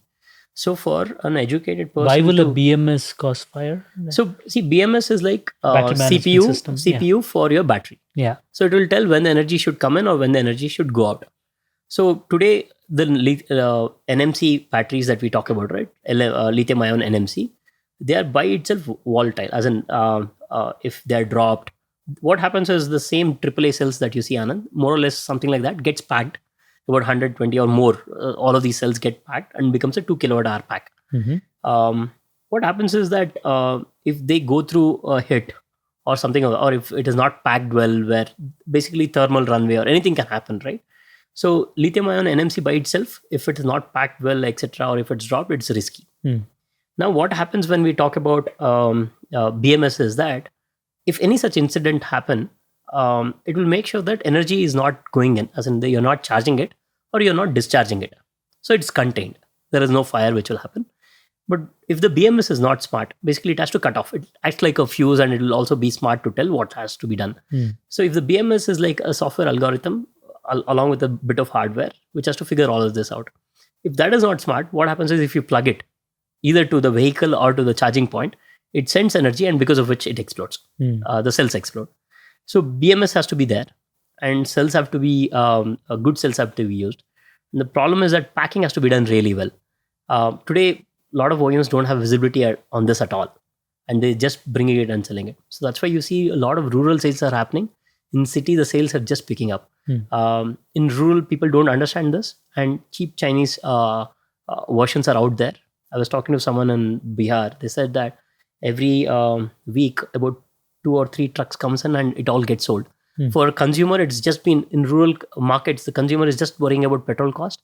So for an educated person, why will a BMS cause fire? So see, BMS is like Battery management CPU system, CPU for your battery. Yeah. So it will tell when the energy should come in or when the energy should go out. So today the NMC batteries that we talk about, right? Lithium ion NMC, they are by itself volatile. As in, if they are dropped, what happens is the same AAA cells that you see, Anand, more or less something like that, gets packed about 120 or more. All of these cells get packed and becomes a 2 kilowatt hour pack. What happens is that if they go through a hit or something, or if it is not packed well, where basically thermal runaway or anything can happen, right? So lithium ion NMC by itself, if it is not packed well, etc., or if it's dropped, it's risky. Now, what happens when we talk about BMS is that if any such incident happen, it will make sure that energy is not going in, as in you're not charging it or you're not discharging it. So it's contained. There is no fire which will happen. But if the BMS is not smart, basically it has to cut off. It acts like a fuse, and it will also be smart to tell what has to be done. So if the BMS is like a software algorithm along with a bit of hardware, which has to figure all of this out. If that is not smart, what happens is if you plug it either to the vehicle or to the charging point, it sends energy, and because of which it explodes. The cells explode. So BMS has to be there, and cells have to be good cells have to be used. And the problem is that packing has to be done really well. Today, a lot of OEMs don't have visibility on this at all, and they just bringing it and selling it. So that's why you see a lot of rural sales are happening. In city, the sales are just picking up. In rural, people don't understand this, and cheap Chinese versions are out there. I was talking to someone in Bihar. They said that every week about 2 or 3 trucks comes in and it all gets sold. For a consumer, it's just been in rural markets, the consumer is just worrying about petrol cost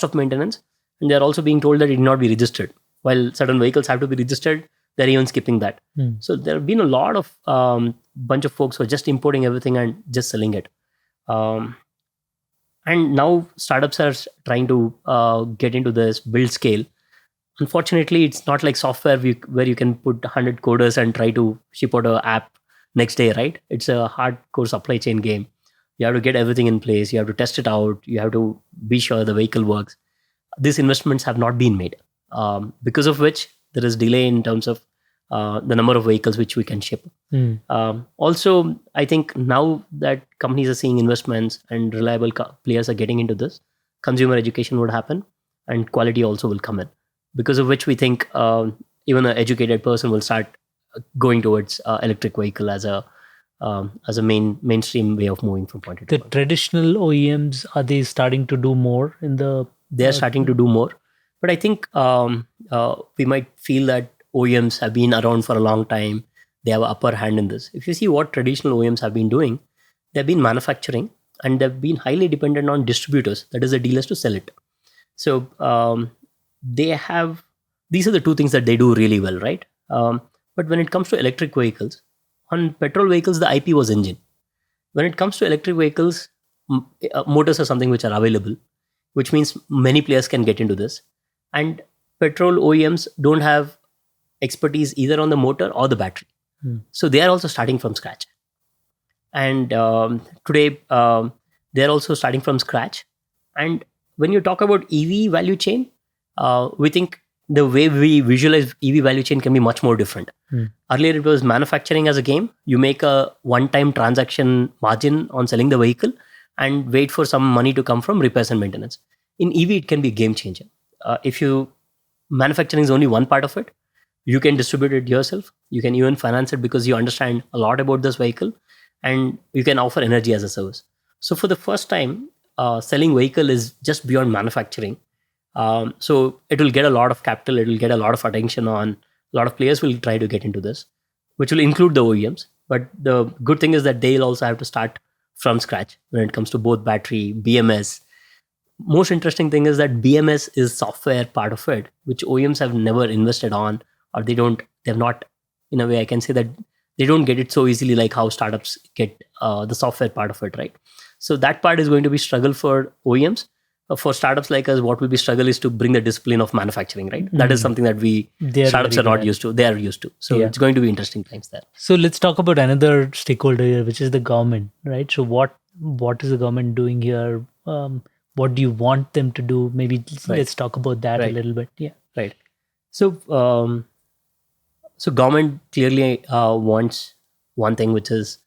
of maintenance, and they're also being told that it need not be registered. While certain vehicles have to be registered, they're even skipping that. So there have been a lot of bunch of folks who are just importing everything and just selling it. And now startups are trying to get into this build scale. Unfortunately, it's not like software where you can put 100 coders and try to ship out an app next day, right? It's a hardcore supply chain game. You have to get everything in place. You have to test it out. You have to be sure the vehicle works. These investments have not been made, because of which there is delay in terms of the number of vehicles which we can ship. Also, I think now that companies are seeing investments and reliable players are getting into this, consumer education would happen and quality also will come in. Because of which we think even an educated person will start going towards electric vehicle as a mainstream way of moving from point to point. The traditional OEMs, are they starting to do more in the? They're starting to do more, but I think we might feel that OEMs have been around for a long time. They have an upper hand in this. If you see what traditional OEMs have been doing, they've been manufacturing and they've been highly dependent on distributors, that is the dealers, to sell it. So these are the two things that they do really well, right? But when it comes to electric vehicles, on petrol vehicles, the IP was engine. When it comes to electric vehicles, motors are something which are available, which means many players can get into this. And petrol OEMs don't have expertise either on the motor or the battery. So they are also starting from scratch. And today, they're also starting from scratch. And when you talk about EV value chain, we think the way we visualize EV value chain can be much more different. Earlier, it was manufacturing as a game. You make a one-time transaction margin on selling the vehicle and wait for some money to come from repairs and maintenance. In EV, it can be a game changer. If manufacturing is only one part of it, you can distribute it yourself. You can even finance it because you understand a lot about this vehicle, and you can offer energy as a service. So for the first time, selling vehicle is just beyond manufacturing. So it will get a lot of capital. It will get a lot of attention on. A lot of players will try to get into this, which will include the OEMs. But the good thing is that they'll also have to start from scratch when it comes to both battery, BMS. Most interesting thing is that BMS is software part of it, which OEMs have never invested on, or they've not, in a way I can say that they don't get it so easily like how startups get the software part of it, right? So that part is going to be struggle for OEMs. for startups like us, what will be struggle is to bring the discipline of manufacturing, right? That is something that startups are not used to. They are used to. So it's going to be interesting times there. So let's talk about another stakeholder here, which is the government, right? So what is the government doing here? What do you want them to do? Maybe let's talk about that a little bit. Yeah. Right. So so government clearly wants one thing, which is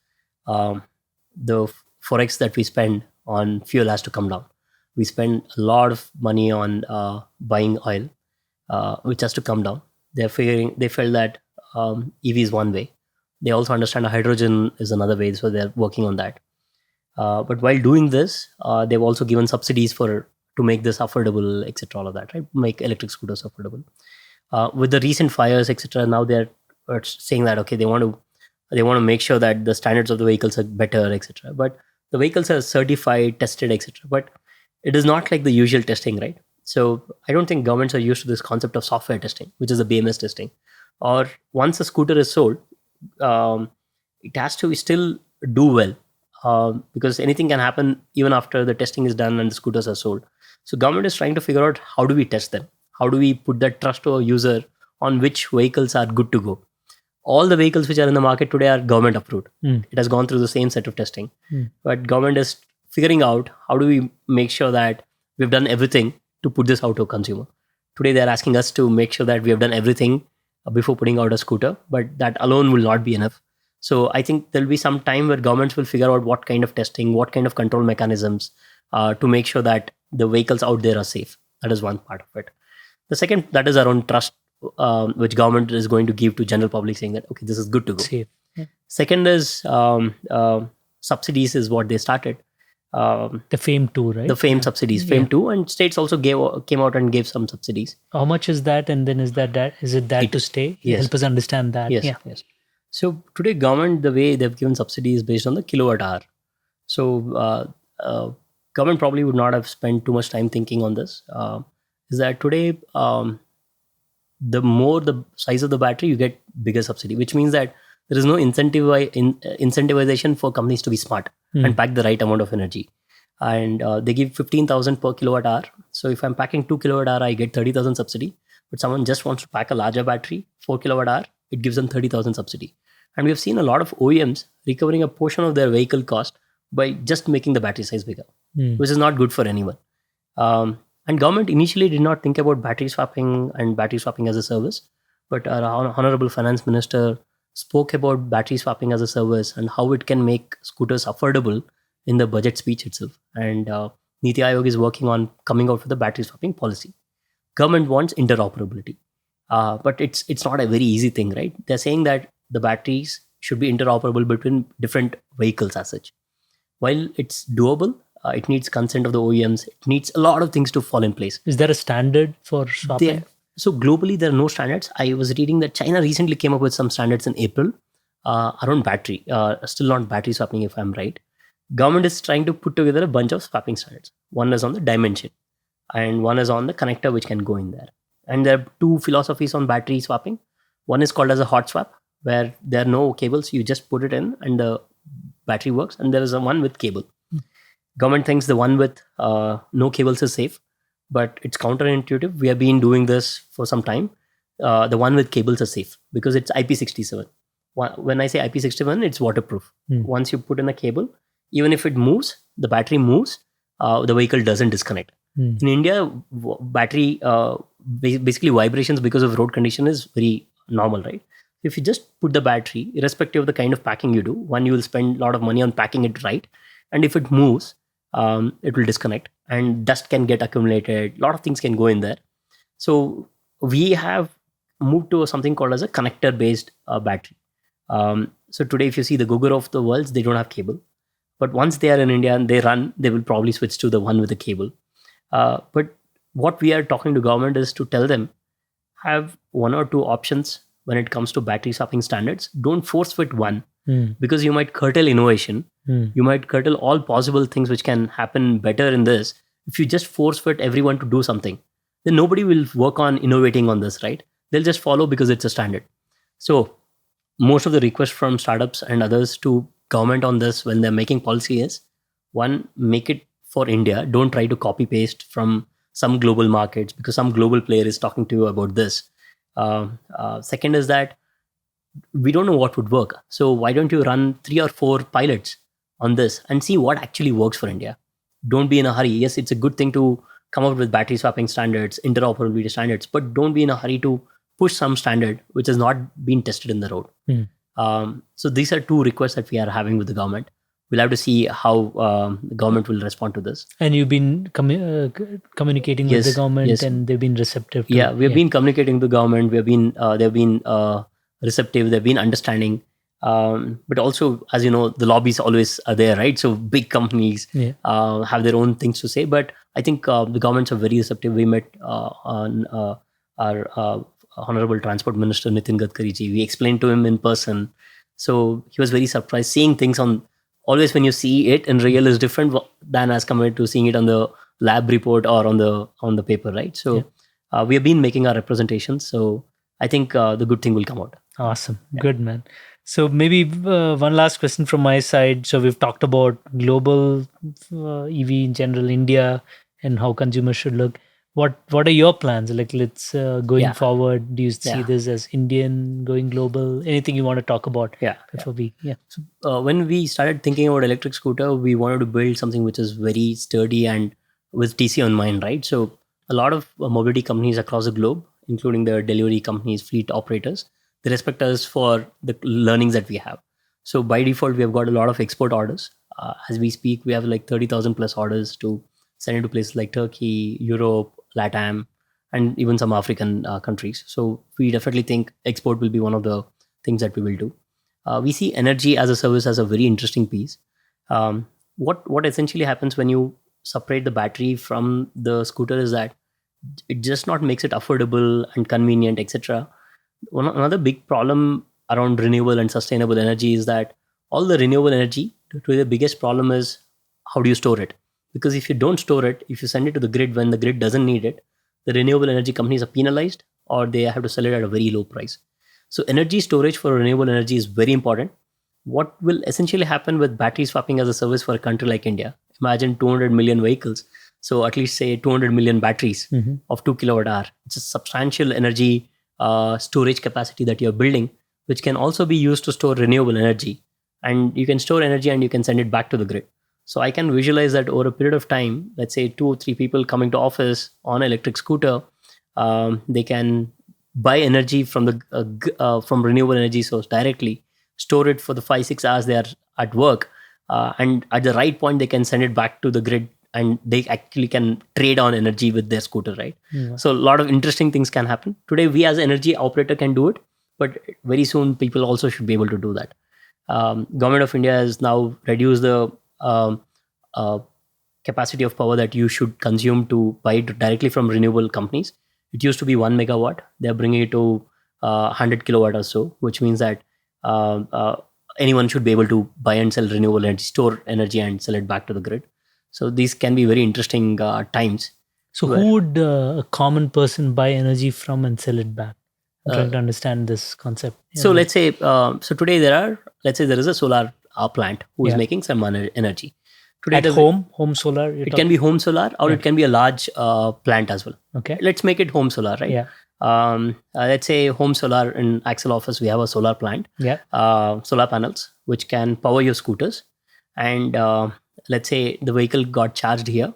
the forex that we spend on fuel has to come down. We spend a lot of money on buying oil, which has to come down. They felt that EV is one way. They also understand hydrogen is another way, so they're working on that. But while doing this, they've also given subsidies to make this affordable, etc. All of that, right? Make electric scooters affordable. With the recent fires, etc., now they're saying that okay, they want to make sure that the standards of the vehicles are better, etc. But the vehicles are certified, tested, etc. But it is not like the usual testing, right? So I don't think governments are used to this concept of software testing, which is the BMS testing. Or once a scooter is sold, it has to still do well, because anything can happen even after the testing is done and the scooters are sold. So government is trying to figure out how do we test them? How do we put that trust to a user on which vehicles are good to go? All the vehicles which are in the market today are government approved. It has gone through the same set of testing. But government is figuring out how do we make sure that we've done everything to put this out to a consumer. Today they're asking us to make sure that we have done everything before putting out a scooter, but that alone will not be enough. So I think there'll be some time where governments will figure out what kind of testing, what kind of control mechanisms to make sure that the vehicles out there are safe. That is one part of it. The second, that is around trust, which government is going to give to general public, saying that okay, this is good to go. Safe. Yeah. Second is subsidies is what they started. The FAME 2, right? The FAME subsidies, FAME 2, and states also came out and gave some subsidies. How much is that? And then is it that to stay? Yes. Help us understand that. Yes. So today government, the way they've given subsidies based on the kilowatt hour. So government probably would not have spent too much time thinking on this. Is that today, the more the size of the battery, you get bigger subsidy, which means that there is no incentivization for companies to be smart and pack the right amount of energy. And they give 15,000 per kilowatt hour. So if I'm packing 2 kilowatt hour, I get 30,000 subsidy. But someone just wants to pack a larger battery, 4 kilowatt hour, it gives them 30,000 subsidy. And we have seen a lot of OEMs recovering a portion of their vehicle cost by just making the battery size bigger, which is not good for anyone. And government initially did not think about battery swapping and battery swapping as a service. But our Honorable Finance Minister spoke about battery swapping as a service and how it can make scooters affordable in the budget speech itself. And Niti Aayog is working on coming out with a battery swapping policy. Government wants interoperability. But it's not a very easy thing, right? They're saying that the batteries should be interoperable between different vehicles as such. While it's doable, it needs consent of the OEMs. It needs a lot of things to fall in place. Is there a standard for swapping? So globally, there are no standards. I was reading that China recently came up with some standards in April around battery. Still not battery swapping, if I'm right. Government is trying to put together a bunch of swapping standards. One is on the dimension, and one is on the connector which can go in there. And there are two philosophies on battery swapping. One is called as a hot swap, where there are no cables. You just put it in and the battery works. And there is a one with cable. Government thinks the one with no cables is safe, but it's counterintuitive. We have been doing this for some time. The one with cables is safe because it's IP67. When I say IP67, it's waterproof. Once you put in a cable, even if it moves, the battery moves, the vehicle doesn't disconnect. In India, battery basically vibrations because of road condition is very normal, right? If you just put the battery, irrespective of the kind of packing you do, one, you will spend a lot of money on packing it right. And if it moves, it will disconnect and dust can get accumulated. A lot of things can go in there. So we have moved to something called as a connector based battery. So today, if you see the Google of the worlds, they don't have cable. But once they are in India and they run, they will probably switch to the one with the cable. But what we are talking to government is to tell them, have one or two options when it comes to battery swapping standards. Don't force fit one because you might curtail innovation. You might curtail all possible things which can happen better in this. If you just force fit everyone to do something, then nobody will work on innovating on this, right? They'll just follow because it's a standard. So most of the requests from startups and others to government on this when they're making policy is, one, make it for India. Don't try to copy paste from some global markets because some global player is talking to you about this. Second is that we don't know what would work. So why don't you run 3 or 4 pilots on this and see what actually works for India? Don't be in a hurry. Yes, it's a good thing to come up with battery swapping standards, interoperability standards, but don't be in a hurry to push some standard which has not been tested in the road. So these are 2 requests that we are having with the government. We'll have to see how the government will respond to this. And you've been communicating with the government, and they've been receptive to it. We've been communicating with the government. They've been receptive. They've been understanding. But also, as you know, the lobbies always are there, right? So big companies have their own things to say. But I think the governments are very receptive. We met on our Honorable Transport Minister Nitin Gadkari ji. We explained to him in person. So he was very surprised. Seeing things always when you see it in real is different than as compared to seeing it on the lab report or on the paper, right? So we have been making our representations. So I think the good thing will come out. Awesome. Good, man. So maybe one last question from my side. So we've talked about global EV in general, India, and how consumers should look. What are your plans? Like, let's going forward. Do you see this as Indian going global? Anything you want to talk about? Before we. So when we started thinking about electric scooter, we wanted to build something which is very sturdy and with TC on mind, right? So a lot of mobility companies across the globe, including the delivery companies, fleet operators, they respect us for the learnings that we have. So by default, we have got a lot of export orders. As we speak, we have like 30,000 plus orders to send into places like Turkey, Europe, LATAM, and even some African countries. So we definitely think export will be one of the things that we will do. We see energy as a service as a very interesting piece. What essentially happens when you separate the battery from the scooter is that it just not makes it affordable and convenient, etc. Another big problem around renewable and sustainable energy is that all the renewable energy, the biggest problem is how do you store it? Because if you don't store it, if you send it to the grid when the grid doesn't need it, the renewable energy companies are penalized or they have to sell it at a very low price. So energy storage for renewable energy is very important. What will essentially happen with battery swapping as a service for a country like India? Imagine 200 million vehicles. So at least say 200 million batteries of 2 kilowatt hour. It's a substantial energy storage capacity that you're building, which can also be used to store renewable energy. And you can store energy and you can send it back to the grid. So I can visualize that over a period of time, let's say 2 or 3 people coming to office on an electric scooter, they can buy energy from from renewable energy source directly, store it for the 5-6 hours they are at work, and at the right point they can send it back to the grid, and they actually can trade on energy with their scooter, right? So a lot of interesting things can happen. Today, we as an energy operator can do it, but very soon people also should be able to do that. Government of India has now reduced the capacity of power that you should consume to buy it directly from renewable companies. It used to be 1 megawatt. They're bringing it to 100 kilowatt or so, which means that anyone should be able to buy and sell renewable energy, store energy and sell it back to the grid. So these can be very interesting times. So who would a common person buy energy from and sell it back? I'm trying to understand this concept. So let's say, so today there is a solar plant who is making some energy. Today at home solar? It can be home solar or it can be a large plant as well. Okay. Let's make it home solar, right? Yeah. Let's say home solar in Accel office, we have a solar plant. Yeah. Solar panels, which can power your scooters. And let's say the vehicle got charged here,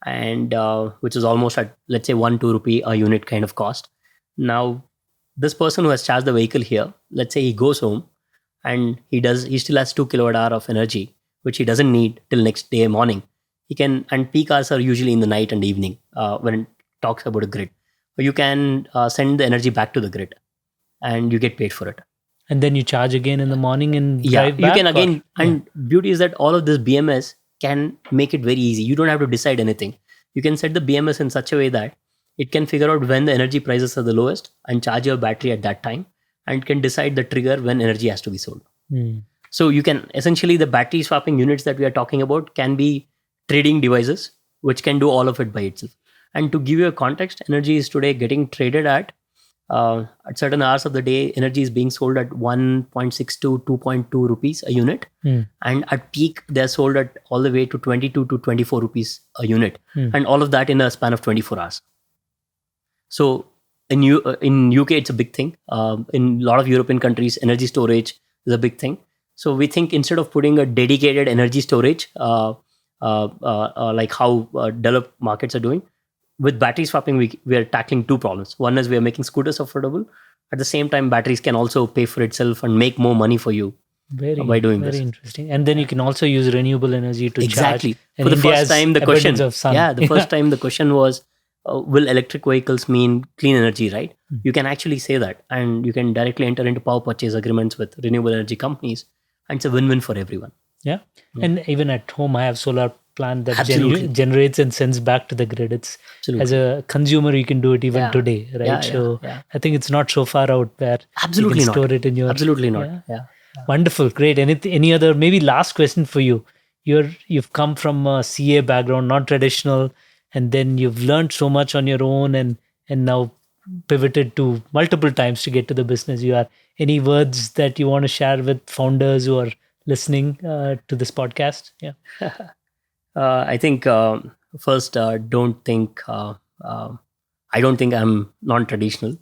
and which is almost at, let's say, 1-2 rupee a unit kind of cost. Now, this person who has charged the vehicle here, let's say he goes home and he still has 2 kilowatt hour of energy, which he doesn't need till next day morning. He can, and peak hours are usually in the night and evening when it talks about a grid. You can send the energy back to the grid and you get paid for it. And then you charge again in the morning and drive back? You can again. And beauty is that all of this BMS can make it very easy. You don't have to decide anything. You can set the BMS in such a way that it can figure out when the energy prices are the lowest and charge your battery at that time, and can decide the trigger when energy has to be sold. So you can essentially, the battery swapping units that we are talking about can be trading devices which can do all of it by itself. And to give you a context, energy is today getting traded at At certain hours of the day, energy is being sold at 1.6 to 2.2 rupees a unit. And at peak, they're sold at all the way to 22 to 24 rupees a unit. And all of that in a span of 24 hours. So in UK, it's a big thing. In a lot of European countries, energy storage is a big thing. So we think instead of putting a dedicated energy storage, like how developed markets are doing, with battery swapping, we are tackling two problems. One is we are making scooters affordable. At the same time, batteries can also pay for itself and make more money for you by doing this. Very interesting. And then you can also use renewable energy to Exactly. charge. For the first time, the question, the first time the question was, will electric vehicles mean clean energy, right? You can actually say that, and you can directly enter into power purchase agreements with renewable energy companies, and it's a win-win for everyone. Yeah. And even at home, I have solar plant that Absolutely. generates and sends back to the grid. It's as a consumer, you can do it even today, right? So I think it's not so far out where Absolutely you can not. store it in your... Absolutely not. Yeah. Wonderful. Great. Any other, maybe last question for you. You've come from a CA background, not traditional, and then you've learned so much on your own and now pivoted to multiple times to get to the business you are. Any words that you want to share with founders who are listening to this podcast? Yeah. I think first, don't think. I don't think I'm non-traditional.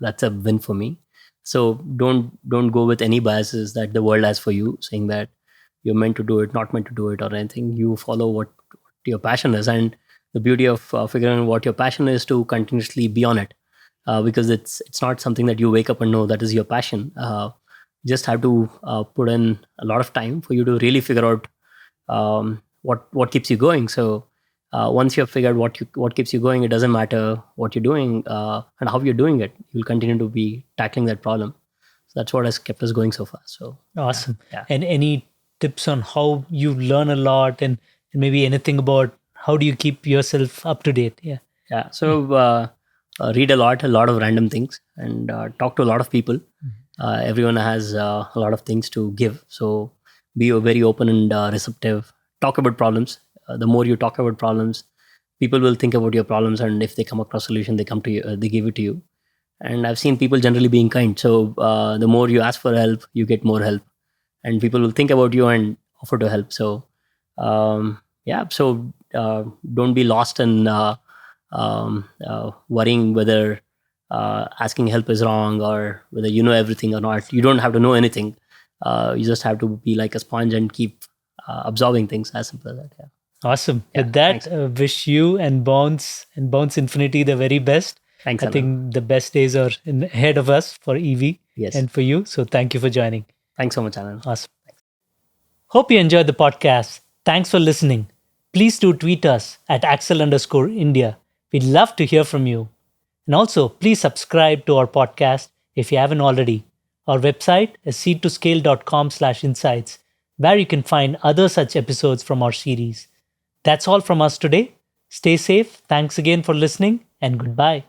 That's a win for me. So don't go with any biases that the world has for you, saying that you're meant to do it, not meant to do it, or anything. You follow what your passion is, and the beauty of figuring out what your passion is to continuously be on it, because it's not something that you wake up and know that is your passion. Just have to put in a lot of time for you to really figure out what keeps you going. So once you have figured what keeps you going, it doesn't matter what you're doing and how you're doing it. You'll continue to be tackling that problem. So that's what has kept us going so far. So awesome. And any tips on how you learn a lot and maybe anything about how do you keep yourself up to date? Yeah. So read a lot of random things, and talk to a lot of people. Everyone has a lot of things to give. So be very open and receptive. Talk about problems. The more you talk about problems, people will think about your problems, and if they come across a solution, they come to you. They give it to you. And I've seen people generally being kind. So the more you ask for help, you get more help, and people will think about you and offer to help. So So don't be lost in worrying whether asking help is wrong or whether you know everything or not. You don't have to know anything. You just have to be like a sponge and keep absorbing things. As simple as that. Yeah. Awesome. With that, wish you and Bounce Infinity the very best. Thanks. I think the best days are ahead of us for EV and for you. So thank you for joining. Thanks so much, Anand. Awesome. Thanks. Hope you enjoyed the podcast. Thanks for listening. Please do tweet us at Accel_India. We'd love to hear from you. And also, please subscribe to our podcast if you haven't already. Our website is seed2scale.com/insights, where you can find other such episodes from our series. That's all from us today. Stay safe. Thanks again for listening, and goodbye.